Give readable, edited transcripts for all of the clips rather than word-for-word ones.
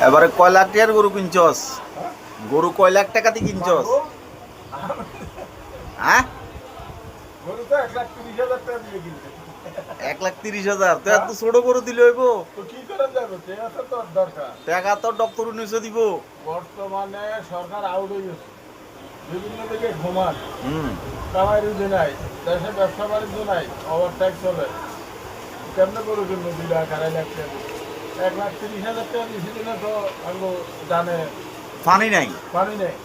এবারে কয় লাখ টাকার গরু কিনছস? গরু কয় লাখ টাকা দিয়ে কিনছস? হ্যাঁ, গরু তো 1,30,000 টাকা দিয়ে কিনছে। 1,30,000 তো এত ছোট গরু দিলে হইব? তো কি করে যাবে? টাকা তো তোর দরকার। টাকা তো ডক্টর নিচে দিব। বর্তমানে সরকার আউট হয়ে গেছে, বিভিন্ন দিকে ঘুমান, হুম, কামাই রুজি নাই, দেশে ব্যবসা বাণিজ্য নাই, ওভার ট্যাক্স চলে। কেমনে গরু কিনবো 2 লাখ 2.5 লাখ টাকা দিয়ে? 1,30,000 টাকা বেশি দিনে তো আমি জানে পানি নাই। পানি নেই।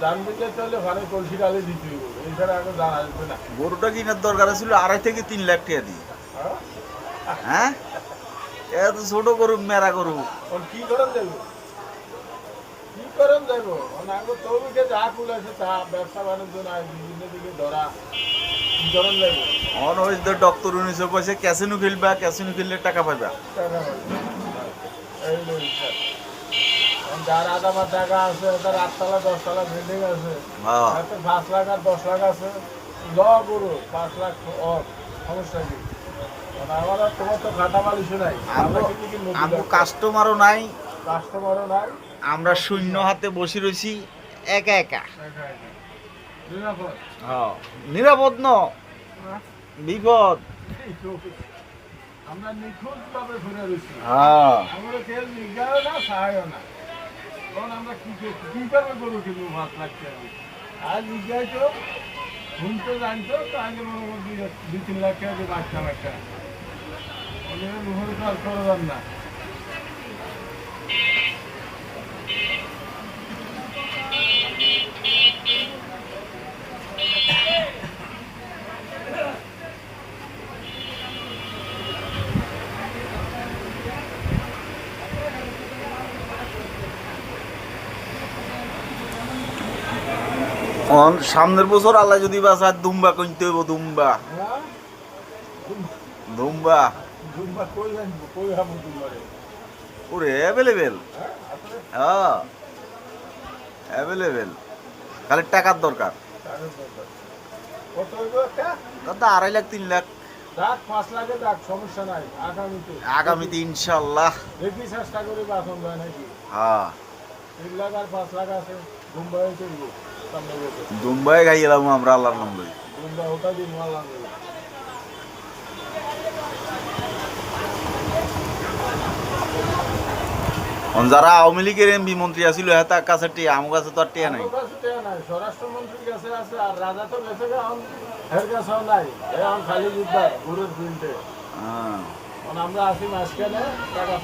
ধান দিতে চলে পানি কলসি ডালে দিতে হইব, এছাড়া এখন ধান আসবে না। গরুটা কিনার দরকার ছিল 2.5 থেকে 3 লাখ টাকা দিয়ে। হ্যাঁ? হ্যাঁ, এত ছোট গরু, মেরা গরু। এখন কি করেন যাইব? কি করেন যাইব? মানে আগে তরুণকে যা কুল আছে তা, ব্যবসা বাণিজ্য নাই, বিভিন্ন দিকে ধরা, কি করেন যাইব? অনবদ্য ডক্টর নিচে কইছে ক্যাসিনো খেলবা, ক্যাসিনো খেললে টাকা পাইবা। টাকা পাবে। এই হলো হিসাব। এখন যার আদামার টাকা আছে, তার 8 তলা 10 তলা বিল্ডিং আছে, হ্যাঁ, তাতে 5 লাখ আর 10 লাখ আছে, ল গরু 5 লাখ অফ, সমস্যা কি? মানে আমার আর তোমার তো খাটা মালিশও নাই, আমরা কিন্তু কি আমগো কাস্টমারও নাই, কাস্টমারও নাই, আমরা শূন্য হাতে বসে রইছি একা একা। একা একা। নিরাপদ। হ্যাঁ, নিরাপদ ন, বিপদ। আমরা নিখুঁত ভাবে ঘুরে রয়েছি, হ্যাঁ, আমরা তেল নিগাও না সাহায্য না। তখন আমরা কি করবো গরু কিনবো 5 লাখ টাকা দিয়ে? আর নিগাই তো ঘুমতে জানতো তো আগে মনে করি 2-3 লাখ টাকা দিয়ে বাঁচতাম একটা, ওদের মুখে তো আর করলাম না। সামনের বছর আল্লাহ যদি বাঁচায় দুম্বা কিনতে হইব, দুম্বা। হ্যাঁ? দুম্বা দুম্বা কই জানবো, কই হামু দুম্বারে? ওরে অ্যাভেলেবেল। হ্যাঁ আসলে হ্যাঁ, অ্যাভেলেবেল, খালি টাকার দরকার। টাকার দরকার। কত হইব একটা? দাদা 2.5 লাখ 3 লাখ রাখ 5 লাখে রাখ, সমস্যা নাই। আগামীতে আগামীতে ইনশাল্লাহ। দেখি চেষ্টা করি বাসন যায় নাকি। হ্যাঁ, 3 লাখ আর 5 লাখ আছে, মুম্বাই চলব সামনে বছর। দুম্বাই গাই এলাম আমরা আল্লাহর নাম লই। মুম্বাই ওটা দিন মালা নেব। যারা আওয়ামী লীগের এমপি মন্ত্রী আছিল তার কাছে টিয়া, আমার কাছে তো আর টিয়া নাই। আমার কাছে টাকা নাই, স্বরাষ্ট্রমন্ত্রীর কাছে আছে, আর রাজা তো বেঁচে গেছে, এখন এর কাছেও নাই। এখন খালি যুদ্ধ, ঘুরের ফিল্ডে। হ্যাঁ, আমরা আসি মাঝখানে টাকা